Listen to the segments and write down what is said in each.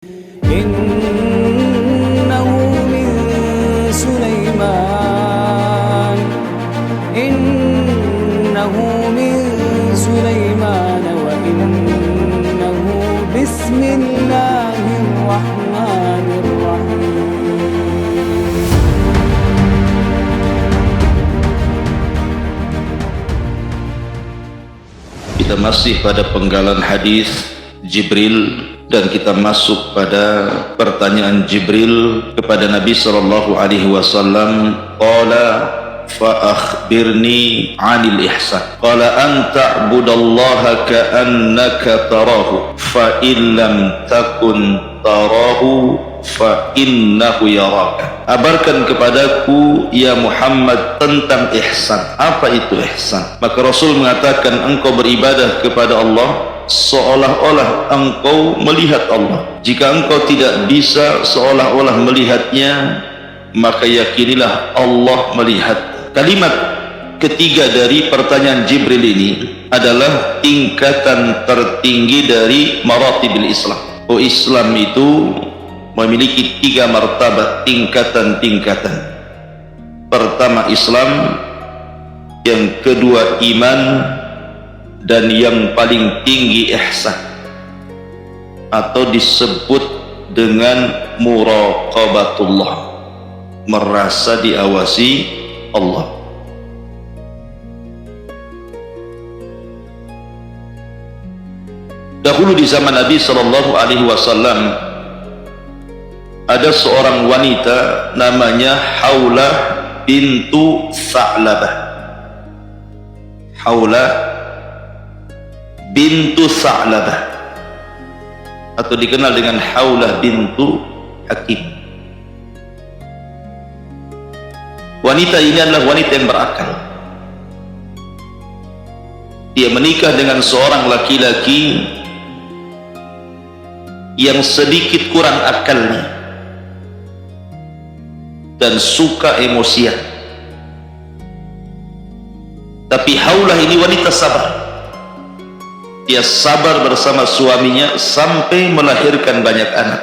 إنه من سليمان إنه من سليمان وإنه بسم الله الرحمن الرحيم. Kita masih pada penggalan hadis Jibril dan kita masuk pada pertanyaan Jibril kepada Nabi sallallahu alaihi wasallam. Qala fa akhbirni 'anil ihsan. Qala an ta'budallaha ka'annaka tarahu fa in lam takun tarahu fa innahu yaraka. Abarkan kepadaku ya Muhammad tentang ihsan. Apa itu ihsan? Maka Rasul mengatakan, engkau beribadah kepada Allah seolah-olah engkau melihat Allah. Jika engkau tidak bisa seolah-olah melihatnya, maka yakinilah Allah melihat. Kalimat ketiga dari pertanyaan Jibril ini adalah tingkatan tertinggi dari maratibil Islam. Oh, Islam itu memiliki 3 martabat, tingkatan-tingkatan. Pertama Islam, yang kedua iman, dan yang paling tinggi ihsan, atau disebut dengan muraqabatullah, merasa diawasi Allah. Dahulu di zaman Nabi sallallahu alaihi wasallam ada seorang wanita namanya Haulah bintu Sa'labah. Haulah bintu Sa'labah, atau dikenal dengan Haulah bintu Hakim. Wanita ini adalah wanita yang berakal. Dia menikah dengan seorang laki-laki yang sedikit kurang akalnya dan suka emosian. Tapi Haulah ini wanita sabar. Dia sabar bersama suaminya sampai melahirkan banyak anak.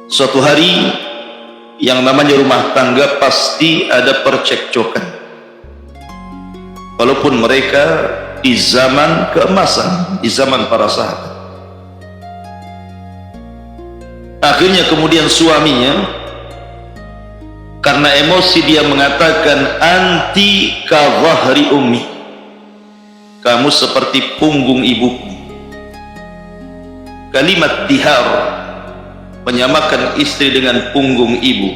Suatu hari, yang namanya rumah tangga pasti ada percekcokan, walaupun mereka di zaman keemasan, di zaman para sahabat. Akhirnya kemudian suaminya karena emosi dia mengatakan, anti ka dhahri ummi, kamu seperti punggung ibuku. Kalimat dihar menyamakan istri dengan punggung ibu.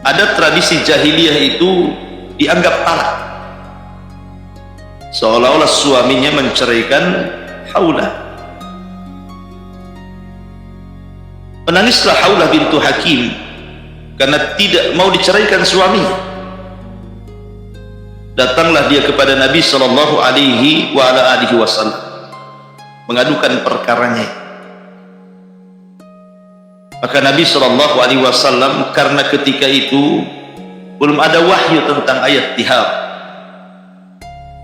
Ada tradisi jahiliyah itu dianggap talak, seolah-olah suaminya menceraikan Haulah. Menangislah Haulah bintu Hakim karena tidak mau diceraikan suaminya. Datanglah dia kepada Nabi sallallahu alaihi wasallam mengadukan perkaranya. Maka Nabi sallallahu alaihi wasallam, karena ketika itu belum ada wahyu tentang ayat tihar,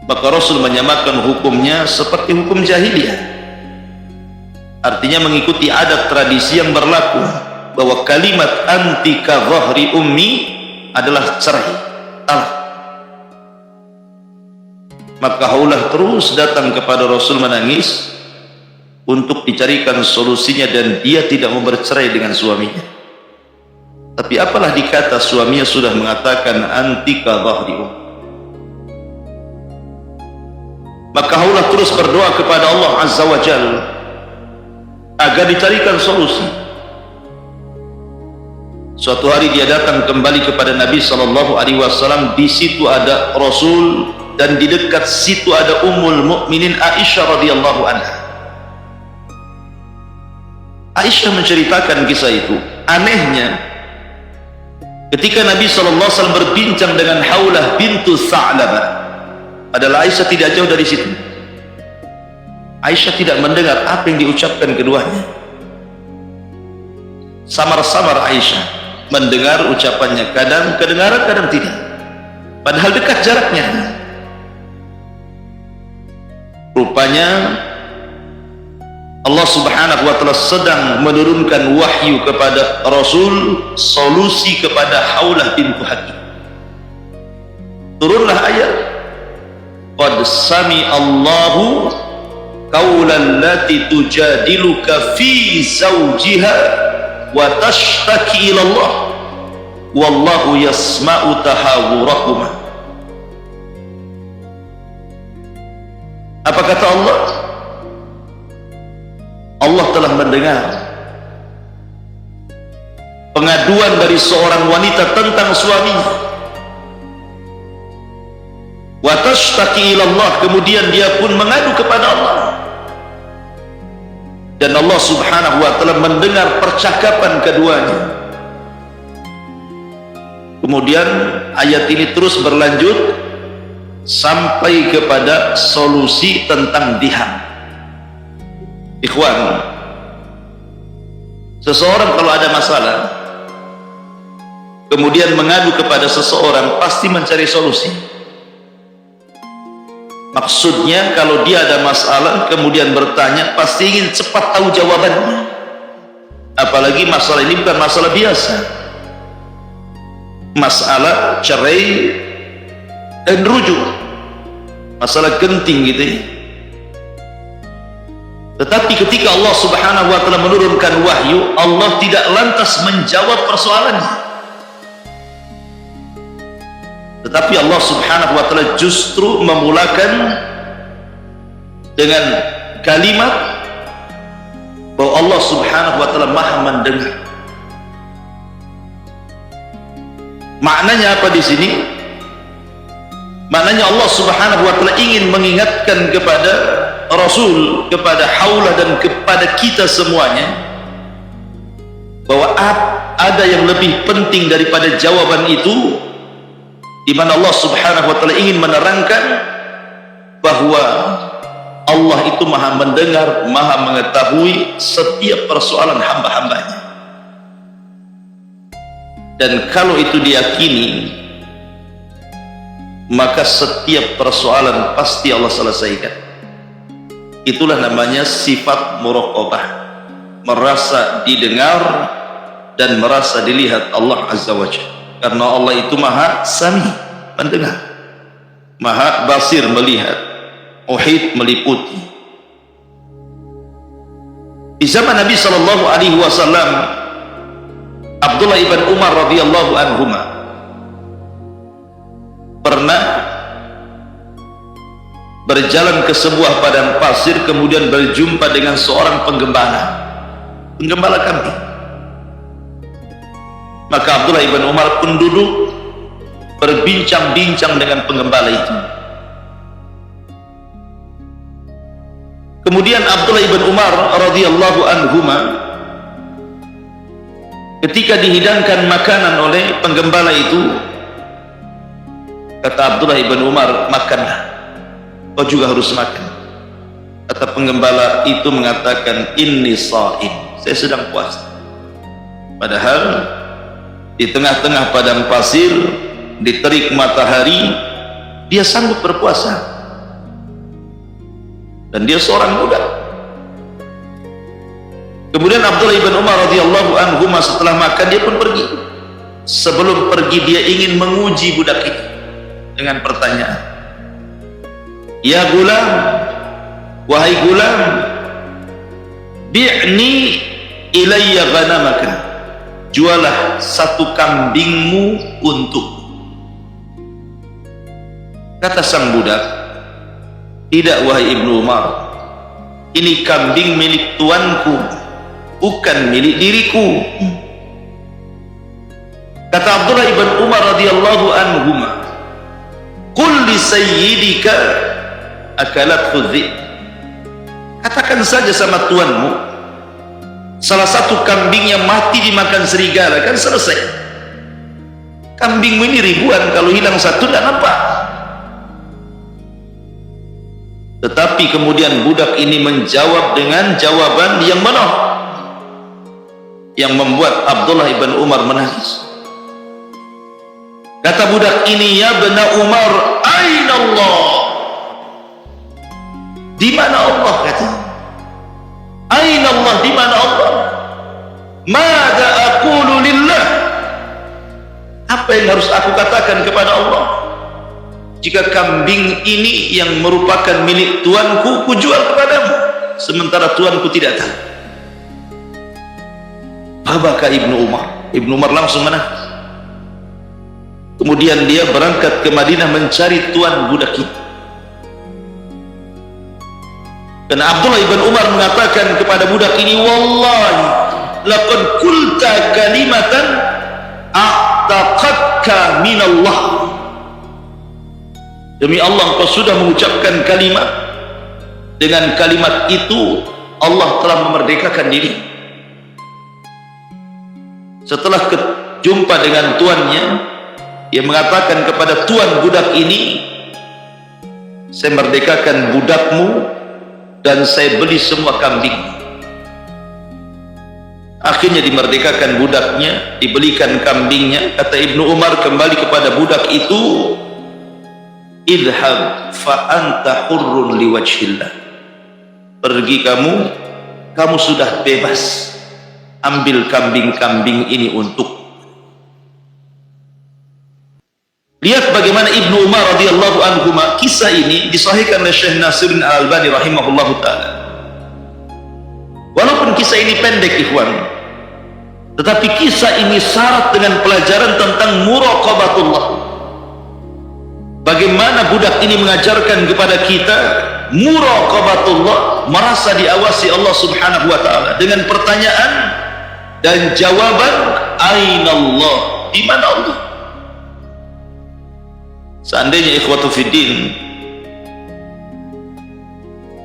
maka Rasul menyamakan hukumnya seperti hukum jahiliyah. Artinya mengikuti adat tradisi yang berlaku, bahwa kalimat anti ka dhahri ummi adalah cerai, talak. Maka Haulah terus datang kepada Rasul menangis untuk dicarikan solusinya, dan dia tidak mau bercerai dengan suaminya. Tapi apalah dikata suaminya sudah mengatakan anti ka dhahri ummi. Maka Haulah terus berdoa kepada Allah Azza wa Jalla agar dicarikan solusi. Suatu hari dia datang kembali kepada Nabi sallallahu alaihi wasallam. Di situ ada Rasul, dan di dekat situ ada Ummul Mukminin Aisyah radhiyallahu anha. Aisyah menceritakan kisah itu. Anehnya, ketika Nabi sallallahu alaihi wasallam berbincang dengan Haulah bintu Sa'labah, adalah Aisyah tidak jauh dari situ. Aisyah tidak mendengar apa yang diucapkan keduanya. Samar-samar Aisyah mendengar ucapannya, kadang kedengaran, kadang tidak, padahal dekat jaraknya. Rupanya Allah subhanahu wa ta'ala sedang menurunkan wahyu kepada Rasul, solusi kepada Haulah bintu Hakim. Turunlah ayat, qad sami Allahu qawlan lati tujadiluka fi zawjiha wa tashtaki ila Allah wallahu yasma'u tahawurakuma. Apa kata Allah? Allah telah mendengar pengaduan dari seorang wanita tentang suaminya. Wa tashtaki ila Allah, kemudian dia pun mengadu kepada Allah. Dan Allah subhanahu wa ta'ala mendengar percakapan keduanya. Kemudian ayat ini terus berlanjut sampai kepada solusi tentang diham. Ikhwan, seseorang kalau ada masalah kemudian mengadu kepada seseorang, pasti mencari solusi. Maksudnya kalau dia ada masalah kemudian bertanya, pasti ingin cepat tahu jawabannya. Apalagi masalah ini bukan masalah biasa, masalah cerai dan rujuk, masalah genting gitu ya. Tetapi ketika Allah subhanahu wa ta'ala menurunkan wahyu, Allah tidak lantas menjawab persoalannya, tetapi Allah subhanahu wa ta'ala justru memulakan dengan kalimat bahwa Allah subhanahu wa ta'ala maha mendengar. Maknanya apa di sini? Maknanya Allah subhanahu wa ta'ala ingin mengingatkan kepada Rasul, kepada Haulah dan kepada kita semuanya bahwa ada yang lebih penting daripada jawaban itu, di mana Allah subhanahu wa ta'ala ingin menerangkan bahwa Allah itu maha mendengar, maha mengetahui setiap persoalan hamba-hambanya. Dan kalau itu diyakini, maka setiap persoalan pasti Allah selesaikan. Itulah namanya sifat muraqabah, merasa didengar dan merasa dilihat Allah azza wa jalla. Karena Allah itu maha sami, mendengar, maha basir, melihat, uhit, meliputi. Di zaman Nabi sallallahu alaihi wasallam, Abdullah ibn Umar radhiyallahu anhuma pernah berjalan ke sebuah padang pasir, kemudian berjumpa dengan seorang penggembala kambing. Maka Abdullah ibn Umar pun duduk berbincang-bincang dengan penggembala itu. Kemudian Abdullah ibn Umar radhiyallahu anhuma ketika dihidangkan makanan oleh penggembala itu, kata Abdullah ibn Umar, makanlah, kau juga harus makan. Kata penggembala itu mengatakan, inni sha'im, saya sedang puasa. Padahal di tengah-tengah padang pasir, di terik matahari, dia sanggup berpuasa, dan dia seorang budak. Kemudian Abdullah ibn Umar radhiyallahu anhu setelah makan dia pun pergi. Sebelum pergi dia ingin menguji budak itu dengan pertanyaan, ya gulam, wahai gulam, bi'ni ilayya ghanamaka, jualah satu kambingmu untuk. Kata sang budak, tidak wahai Ibnu Umar, ini kambing milik tuanku, bukan milik diriku. Kata Abdullah ibn Umar radhiyallahu anhuma, qul li sayyidika akalat khudhi, katakan saja sama tuanmu, salah satu kambingnya mati dimakan serigala, kan selesai. Kambingmu ini ribuan, kalau hilang satu tidak nampak. Tetapi kemudian budak ini menjawab dengan jawaban yang benar, yang membuat Abdullah ibn Umar menangis. Kata budak ini, ya bena Umar, aina Allah, di mana Allah? Kata, Mada aqulu lillah, apa yang harus aku katakan kepada Allah jika kambing ini yang merupakan milik tuanku kujual kepadamu sementara tuanku tidak tahu. Fabaka Ibnu Umar. Ibnu Umar langsung menangis. Kemudian dia berangkat ke Madinah mencari tuan budak itu. Dan Abdullah ibn Umar mengatakan kepada budak ini, wallahi laqad qulta kalimatan a'taqadka minallah. Demi Allah, engkau sudah mengucapkan kalimat, dengan kalimat itu Allah telah memerdekakan diri. Setelah jumpa dengan tuannya, dia mengatakan kepada tuan budak ini, saya merdekakan budakmu dan saya beli semua kambing. Akhirnya dimerdekakan budaknya, dibelikan kambingnya. Kata Ibnu Umar kembali kepada budak itu, idhab fa anta hurrun liwajhillah. Pergi kamu sudah bebas. Ambil kambing-kambing ini untuk. Lihat bagaimana Ibnu Umar radhiyallahu anhu, kisah ini disahihkan oleh Syekh Nasiruddin Al-Albani rahimahullahu taala. Walaupun kisah ini pendek ikhwan, tetapi kisah ini syarat dengan pelajaran tentang muraqabatullah. Bagaimana budak ini mengajarkan kepada kita muraqabatullah, merasa diawasi Allah Subhanahu wa taala dengan pertanyaan dan jawaban, aina Allah, di mana Allah? Seandainya ikhwatu fiddin,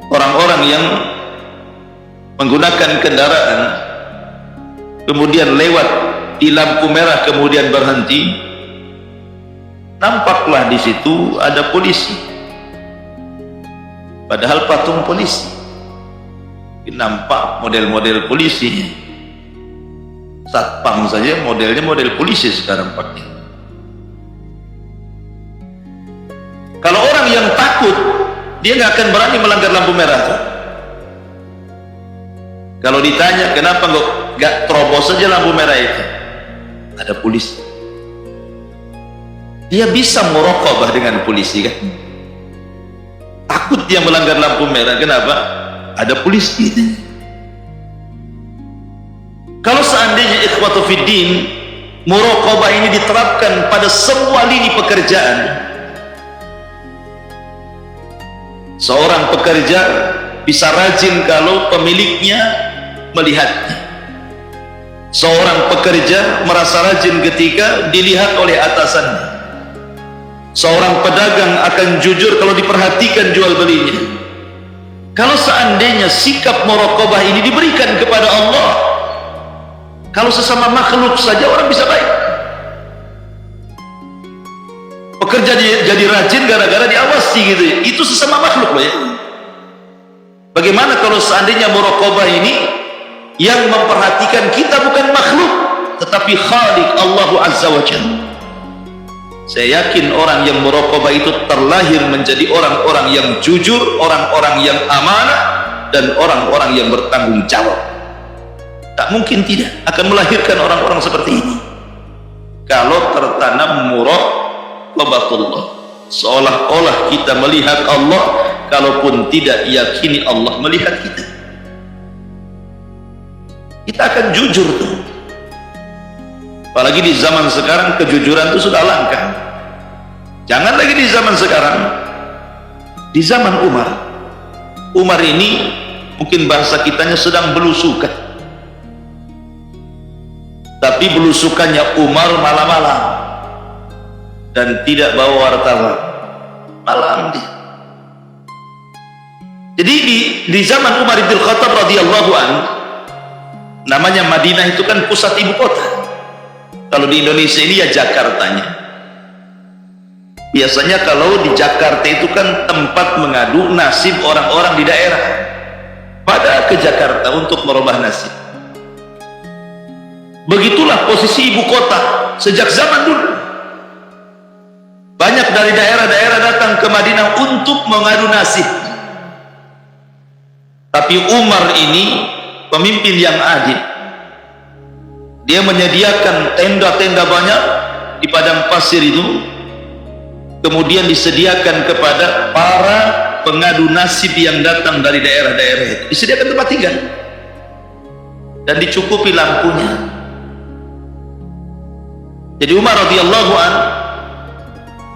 orang-orang yang menggunakan kendaraan kemudian lewat di lampu merah kemudian berhenti, nampaklah di situ ada polisi, padahal patung polisi, nampak model-model polisi, satpam saja modelnya model polisi sekarang pakai. Kalau orang yang takut, dia nggak akan berani melanggar lampu merah tuh. Kalau ditanya kenapa nggak terobos saja lampu merah itu, ada polisi. Dia bisa muraqabah dengan polisi kan? Takut dia melanggar lampu merah, kenapa? Ada polisi. Kalau seandainya ikhwatu fiddin, muraqabah ini diterapkan pada semua lini pekerjaan, seorang pekerja bisa rajin kalau pemiliknya melihatnya. Seorang pekerja merasa rajin ketika dilihat oleh atasannya. Seorang pedagang akan jujur kalau diperhatikan jual belinya. Kalau seandainya sikap muraqabah ini diberikan kepada Allah, kalau sesama makhluk saja orang bisa baik. Pekerja jadi rajin gara-gara diawasi gitu ya. Itu sesama makhluk loh ya. Bagaimana kalau seandainya muraqabah ini yang memperhatikan kita bukan makhluk tetapi Khaliq Allahu Azza wa Jalla. Saya yakin orang yang muraqabah itu terlahir menjadi orang-orang yang jujur, orang-orang yang amanah, dan orang-orang yang bertanggung jawab. Tak mungkin tidak akan melahirkan orang-orang seperti ini kalau tertanam muraqabatullah, seolah-olah kita melihat Allah kalaupun tidak yakini Allah melihat kita. Kita akan jujur tuh. Apalagi di zaman sekarang kejujuran itu sudah langka. Jangan lagi di zaman sekarang, di zaman Umar ini mungkin bahasa kitanya sedang belusukan, tapi belusukannya Umar malam-malam dan tidak bawa wartawan, malam dia. Jadi di zaman Umar bin Khattab radhiyallahu anhu, namanya Madinah itu kan pusat ibu kota. Kalau di Indonesia ini ya Jakartanya. Biasanya kalau di Jakarta itu kan tempat mengadu nasib orang-orang di daerah pada ke Jakarta untuk merubah nasib. Begitulah posisi ibu kota sejak zaman dulu. Banyak dari daerah-daerah datang ke Madinah untuk mengadu nasib. Tapi Umar ini pemimpin yang adil. Dia menyediakan tenda-tenda banyak di padang pasir itu, kemudian disediakan kepada para pengadu nasib yang datang dari daerah-daerah itu, disediakan tempat tinggal dan dicukupi lampunya. Jadi Umar radhiyallahu an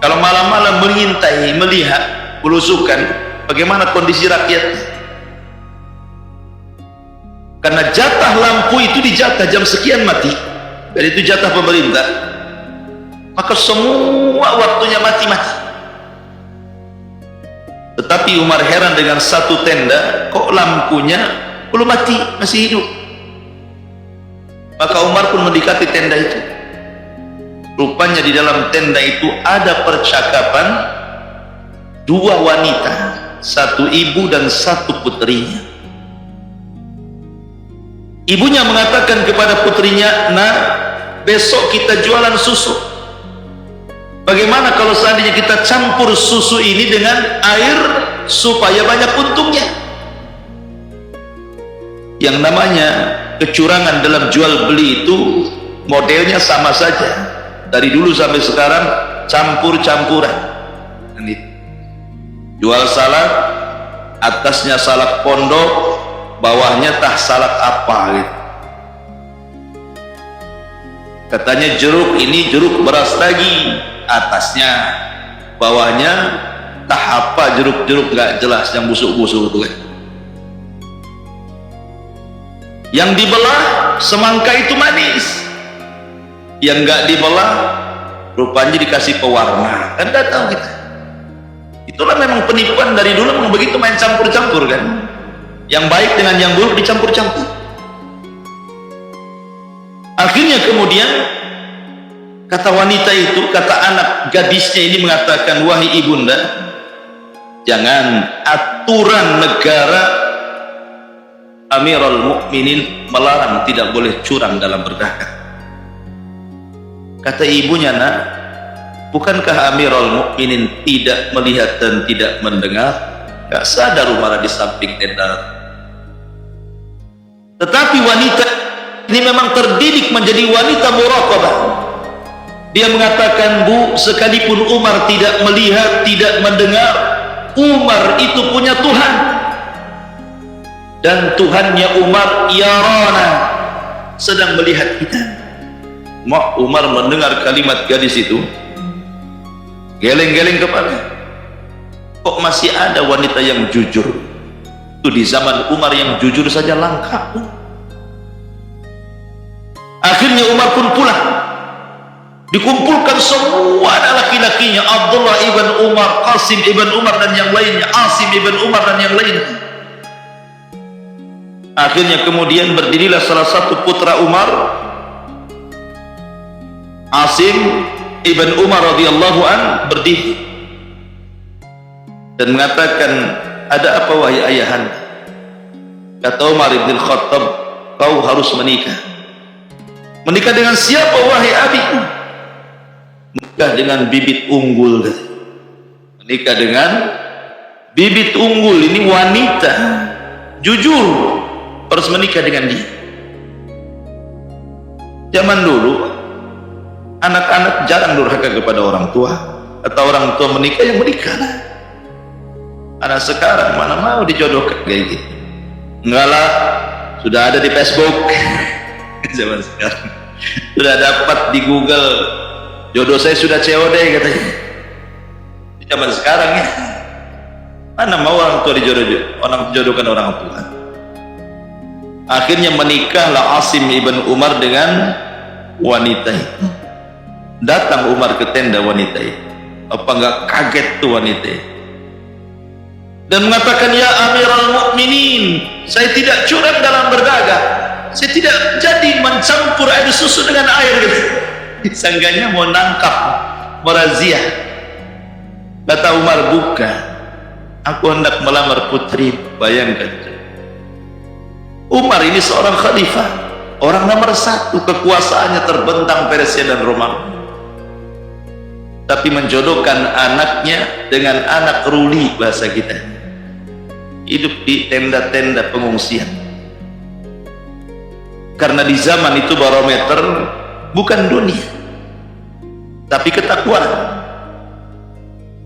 kalau malam-malam mengintai, melihat belusukan bagaimana kondisi rakyat, karena jatah lampu itu dijatah jam sekian mati, dan itu jatah pemerintah, maka semua waktunya mati-mati. Tetapi Umar heran dengan satu tenda, kok lampunya belum mati, masih hidup. Maka Umar pun mendekati tenda itu. Rupanya di dalam tenda itu ada percakapan dua wanita, satu ibu dan satu putrinya. Ibunya mengatakan kepada putrinya, "Nah, besok kita jualan susu. Bagaimana kalau seandainya kita campur susu ini dengan air supaya banyak untungnya?" Yang namanya kecurangan dalam jual beli itu modelnya sama saja. Dari dulu sampai sekarang campur-campuran. Jual salak, atasnya salak pondok, bawahnya tah salak apa gitu. Katanya jeruk ini jeruk beras lagi, atasnya, bawahnya tah apa jeruk-jeruk nggak jelas yang busuk-busuk itu kan. Yang dibelah semangka itu manis, yang nggak dibelah rupanya dikasih pewarna, kan nggak tahu kita. Itulah memang penipuan dari dulu, memang begitu, main campur-campur kan. Yang baik dengan yang buruk dicampur-campur. Akhirnya kemudian kata wanita itu, kata anak gadisnya ini mengatakan, "Wahai ibunda, jangan, aturan negara Amirul Mukminin melarang tidak boleh curang dalam berdagang." Kata ibunya, "Nak, bukankah Amirul Mukminin tidak melihat dan tidak mendengar?" Gak sadar Umar di samping tenda. Tetapi wanita ini memang terdidik menjadi wanita muraqabah. Dia mengatakan, "Bu, sekalipun Umar tidak melihat, tidak mendengar, Umar itu punya Tuhan, dan Tuhannya Umar yarana, sedang melihat kita." Mak Umar mendengar kalimat gadis itu, geleng-geleng kepala. Kok masih ada wanita yang jujur? Itu di zaman Umar yang jujur saja langka. Akhirnya Umar pun pulang. Dikumpulkan semua anak laki-lakinya, Abdullah ibn Umar, Qasim ibn Umar dan yang lainnya, Asim ibn Umar dan yang lainnya. Akhirnya kemudian berdirilah salah satu putra Umar, Asim ibn Umar radhiyallahu an, berdiri dan mengatakan, "Ada apa wahai ayahanda?" Kata Umar ibn Khattab, "Kau harus menikah." "Menikah dengan siapa wahai abi?" "Menikah dengan bibit unggul." Menikah dengan bibit unggul, ini wanita jujur, harus menikah dengan dia. Zaman dulu anak-anak jarang durhaka kepada orang tua, atau orang tua menikah, yang menikah lah. Anak sekarang mana mau dijodohkan kayak gitu. Enggak lah, sudah ada di Facebook. Zaman sekarang sudah dapat di Google, jodoh saya sudah COD katanya. Zaman sekarang ya, mana mau orang tua dijodohkan orang tua. Akhirnya menikahlah Asim ibn Umar dengan wanita itu. Datang Umar ke tenda wanita itu, apa enggak kaget tuh wanita itu, dan mengatakan, "Ya Amirul Mukminin, saya tidak curang dalam berdagang, saya tidak jadi mencampur air susu dengan air." Gitu. Sangganya mau nangkap, merazia. Kata Umar, "Bukan, aku hendak melamar putri." Bayangkan, Umar ini seorang khalifah, orang nomor satu, kekuasaannya terbentang Persia dan Romawi, tapi menjodohkan anaknya dengan anak ruli, bahasa kita, hidup di tenda-tenda pengungsian. Karena di zaman itu barometer bukan dunia, tapi ketakwaan.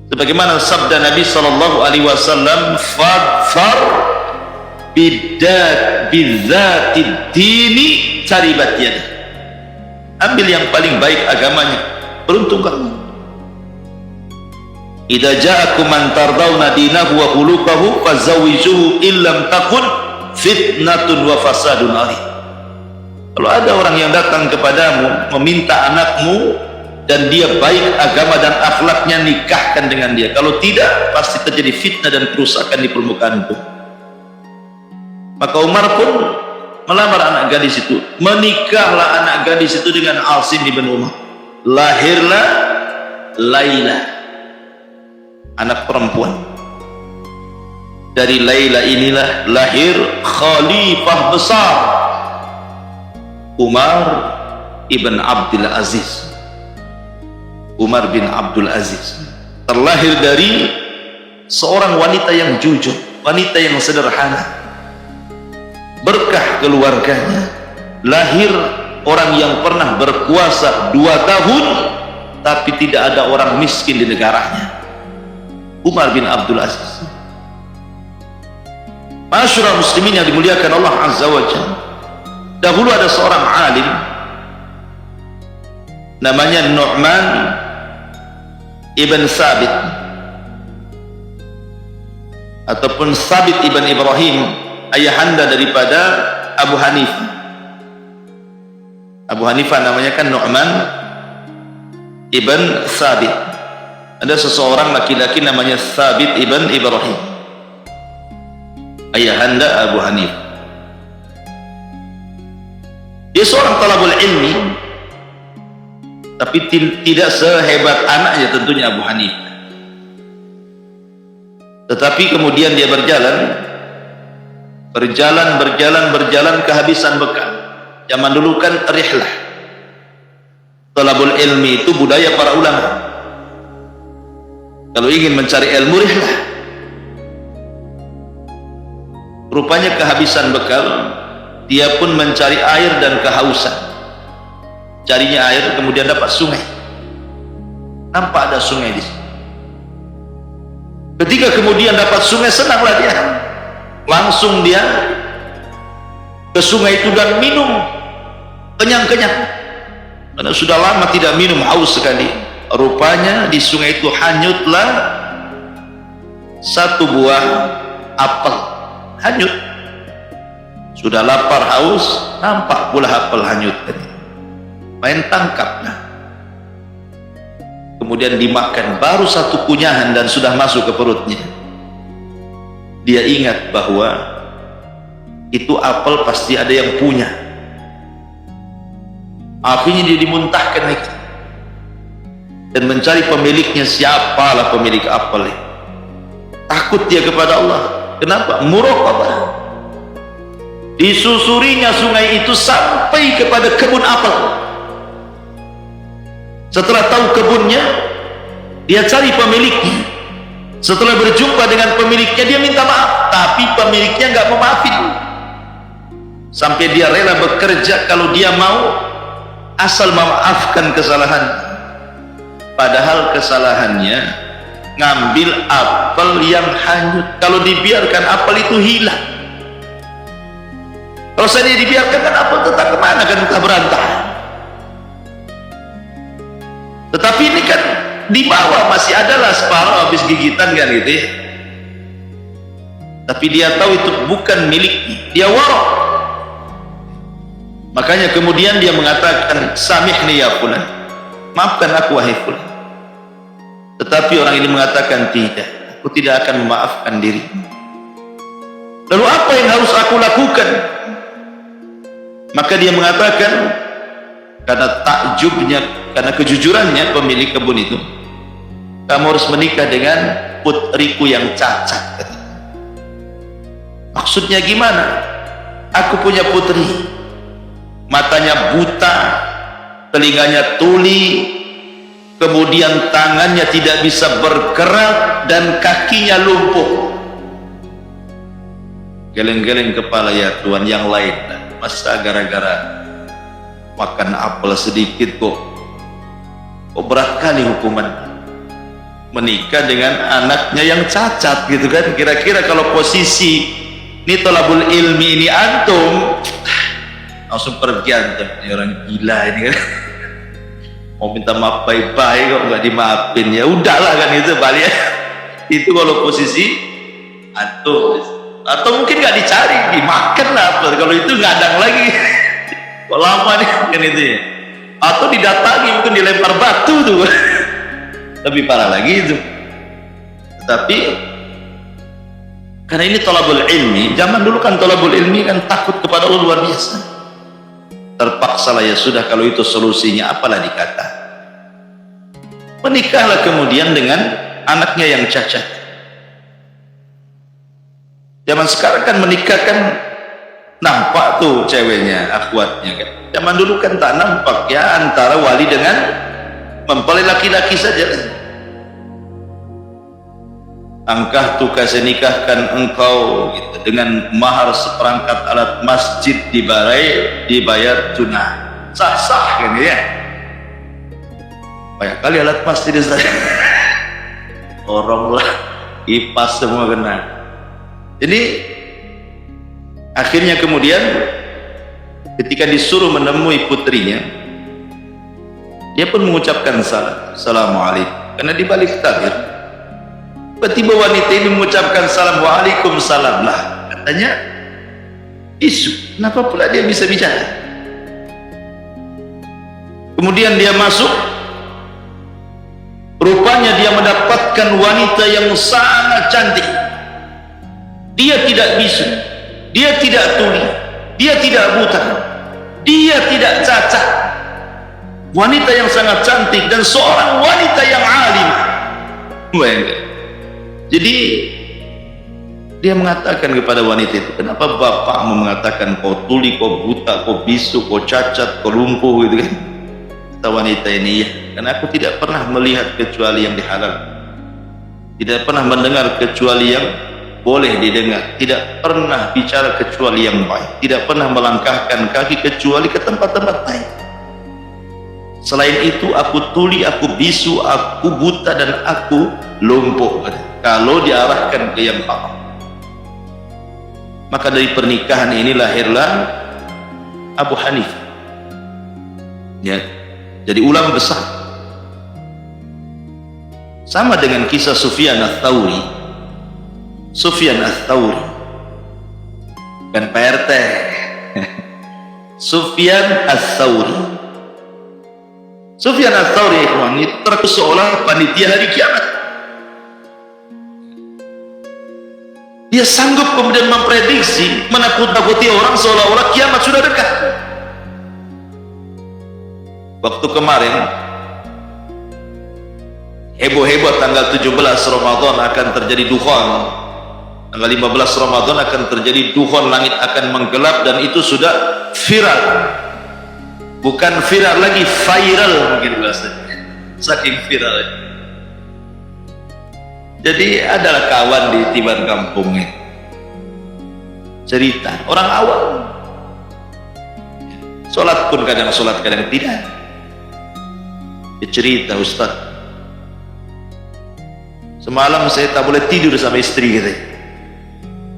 Sebagaimana sabda Nabi sallallahu alaihi wasallam, "Fadfar bidzatid dini taribat yadah." Ambil yang paling baik agamanya, beruntung kamu. Idza ja'akum man tardawna dinahu wa khuluquhu fazawwijuhu illam takun fitnatun wa fasadun alih. Kalau ada orang yang datang kepadamu meminta anakmu dan dia baik agama dan akhlaknya, nikahkan dengan dia. Kalau tidak, pasti terjadi fitnah dan kerusakan di permukaan bumi. Maka Umar pun melamar anak gadis itu. Menikahlah anak gadis itu dengan Asim ibn Umar. Lahirlah Laila, anak perempuan. Dari Laila inilah lahir khalifah besar Umar ibn Abdul Aziz. Umar bin Abdul Aziz terlahir dari seorang wanita yang jujur, wanita yang sederhana. Berkah keluarganya, lahir orang yang pernah berkuasa 2 tahun tapi tidak ada orang miskin di negaranya. Umar bin Abdul Aziz. Masyarakat muslimin yang dimuliakan Allah Azza wa Jalla, dahulu ada seorang alim namanya Nu'man ibn Sabit ataupun Sabit ibn Ibrahim, ayahanda daripada Abu Hanifah. Abu Hanifah namanya kan Nu'man ibn Sabit. Ada seseorang laki-laki namanya Sabit ibn Ibrahim, ayahanda Abu Hanifah. Dia seorang talabul ilmi, tapi tidak sehebat anaknya tentunya Abu Hanifah. Tetapi kemudian dia berjalan kehabisan bekal. Zaman dulu kan rihlah, talabul ilmi itu budaya para ulama. Kalau ingin mencari ilmu, rihlah. Rupanya kehabisan bekal, dia pun mencari air dan kehausan. Carinya air, kemudian dapat sungai. Nampak ada sungai di sini. Ketika kemudian dapat sungai, senanglah dia. Langsung dia ke sungai itu dan minum kenyang-kenyang. Karena sudah lama tidak minum, haus sekali. Rupanya di sungai itu hanyutlah satu buah apel. Hanyut. Sudah lapar, haus, nampak pula apel hanyut. Main tangkaplah, kemudian dimakan. Baru satu kunyahan dan sudah masuk ke perutnya. Dia ingat bahwa itu apel pasti ada yang punya. Akhirnya dia dimuntahkan lagi dan mencari pemiliknya. Siapalah pemilik apel ini? Takut dia kepada Allah. Kenapa? Muraqabah. Disusurinya sungai itu sampai kepada kebun apel. Setelah tahu kebunnya, dia cari pemiliknya. Setelah berjumpa dengan pemiliknya, dia minta maaf, tapi pemiliknya nggak mau maafin. Sampai dia rela bekerja kalau dia mau, asal memaafkan kesalahan. Padahal kesalahannya ngambil apel yang hanyut. Kalau dibiarkan, apel itu hilang. Kalau saya dibiarkan, kan apel tetap kemana, kan entah berantah. Tetapi ini kan di bawah masih adalah separuh habis gigitan kan gitu ya. Tapi dia tahu itu bukan miliknya, dia warok. Makanya kemudian dia mengatakan, samihni ya fulan, maafkan aku wahai fulan. Tetapi orang ini mengatakan, tidak, aku tidak akan memaafkan diri. Lalu apa yang harus aku lakukan? Maka dia mengatakan, karena takjubnya, karena kejujurannya pemilik kebun itu, kamu harus menikah dengan putriku yang cacat. Maksudnya gimana? Aku punya putri, matanya buta, telinganya tuli, kemudian tangannya tidak bisa bergerak dan kakinya lumpuh. Geleng-geleng kepala, ya Tuhan, yang lain Masa gara-gara makan apel sedikit kok berat kali hukuman menikah dengan anaknya yang cacat gitu kan. Kira-kira kalau posisi ini tolabul ilmi ini antum langsung pergi antum, ini orang gila ini kan. Mau minta maaf baik-baik kok nggak dimaafin, ya udahlah kan, itu balik. Itu kalau posisi atau mungkin nggak dicari, dimakan lah kalau itu ngadang lagi. Kok lama nih kan itu ya, atau didatangi mungkin dilempar batu tuh. Lebih parah lagi itu. Tapi karena ini tolabul ilmi, zaman dulu kan tolabul ilmi kan takut kepada Allah luar biasa. Terpaksa lah, ya sudah kalau itu solusinya, apalah dikata. Menikahlah kemudian dengan anaknya yang cacat. Zaman sekarang kan menikah kan nampak tuh ceweknya, akhwatnya kan. Zaman dulu kan tak nampak, ya antara wali dengan mempelai laki-laki saja. Angkah tu kasih nikahkan engkau gitu, dengan mahar seperangkat alat masjid dibayar tunai, sah-sah kan ya. Banyak kali alat masjid saya. Orang lah kipas semua kena. Jadi akhirnya kemudian ketika disuruh menemui putrinya, dia pun mengucapkan salam, assalamualaikum, karena di balik tabir tiba-tiba wanita ini mengucapkan salam, waalaikumsalam lah, katanya isu, kenapa pula dia bisa bicara. Kemudian dia masuk, rupanya dia mendapatkan wanita yang sangat cantik. Dia tidak bisu, dia tidak tuli, dia tidak buta, dia tidak cacat. Wanita yang sangat cantik dan seorang wanita yang alim. Jadi dia mengatakan kepada wanita itu, kenapa bapakmu mengatakan kau tuli, kau buta, kau bisu, kau cacat, kau lumpuh gitu kan. Kata wanita ini, ya karena aku tidak pernah melihat kecuali yang dihalalkan, tidak pernah mendengar kecuali yang boleh didengar, tidak pernah bicara kecuali yang baik, tidak pernah melangkahkan kaki kecuali ke tempat-tempat baik. Selain itu aku tuli, aku bisu, aku buta, dan aku lumpuh kalau diarahkan ke yang haram. Maka dari pernikahan ini lahirlah Abu Hanifah, ya, jadi ulama besar. Sama dengan kisah Sufyan Ats-Tsauri. Sufyan Ats-Tsauri kan PRT. Sufyan Ats-Tsauri. Sufyan Ats-Tsauri itu seolah panitia hari kiamat. Dia sanggup kemudian memprediksi, menakut-nakuti orang seolah-olah kiamat sudah dekat. Waktu kemarin heboh-heboh tanggal 17 Ramadan akan terjadi dukhon, tanggal 15 Ramadan akan terjadi dukhon, langit akan menggelap, dan itu sudah viral. Bukan viral lagi, viral mungkin bahasanya, saking viral. Jadi adalah kawan di tiban kampungnya cerita, orang awam, sholat pun kadang sholat kadang tidak. Dia cerita, Ustaz, semalam saya tak boleh tidur sama istri gitu.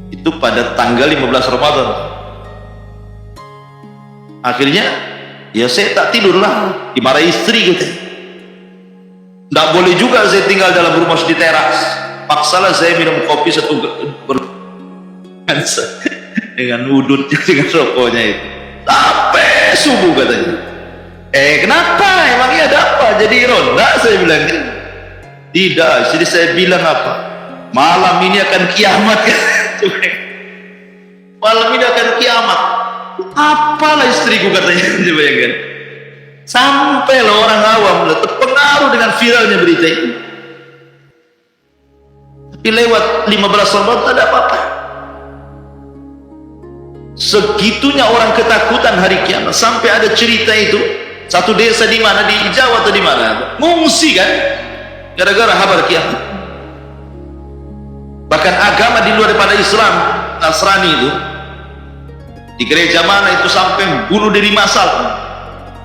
Itu pada tanggal 15 Ramadan. Akhirnya ya saya tak tidur lah, dimarahi istri gitu. Tidak boleh juga saya tinggal dalam rumah di teras. Paksalah saya minum kopi satu dengan udutnya, dengan rokoknya itu sampai subuh katanya. Kenapa? Emangnya ada apa? Jadi ronda, saya bilang. Tidak, jadi saya bilang apa? Malam ini akan kiamat. Malam ini akan kiamat. Apalah istriku katanya. Coba ya kan. Sampai lah orang awam terpengaruh dengan viralnya berita itu. Tapi lewat 15 Ramadan tak ada apa-apa. Segitunya orang ketakutan hari kiamat, sampai ada cerita itu satu desa di mana, di Jawa atau di mana, mengungsi kan gara-gara kabar kiamat. Bahkan agama di luar daripada Islam, Nasrani itu Di gereja mana itu sampai bunuh diri massal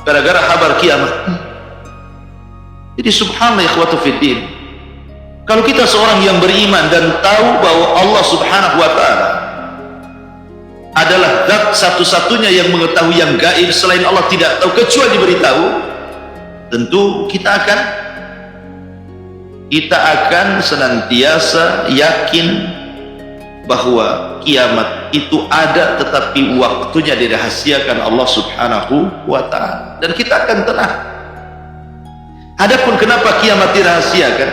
gara-gara kabar kiamat. Jadi subhanallah ikhwatu fiddin, kalau kita seorang yang beriman dan tahu bahwa Allah subhanahu wa ta'ala adalah zat satu-satunya yang mengetahui yang gaib, selain Allah tidak tahu kecuali diberitahu, tentu kita akan senantiasa yakin bahwa kiamat itu ada, tetapi waktunya dirahasiakan Allah subhanahu wa ta'ala, dan kita akan tenang. Adapun kenapa kiamat dirahasiakan?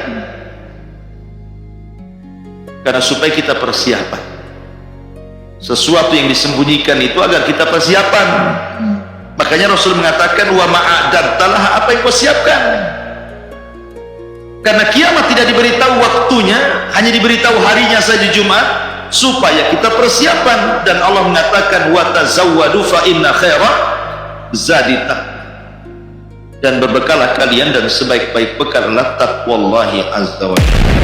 Karena supaya kita persiapan. Sesuatu yang disembunyikan itu agar kita persiapan. Makanya Rasul mengatakan, wa ma'adadtalah, apa yang kau siapkan. Karena kiamat tidak diberitahu waktunya, hanya diberitahu harinya saja, Jumat, supaya kita persiapan. Dan Allah mengatakan, wa tazawwadu fa inna khaira zadi taqwa, dan berbekalah kalian, dan sebaik-baik bekal adalah taqwallahi azza wa jalla.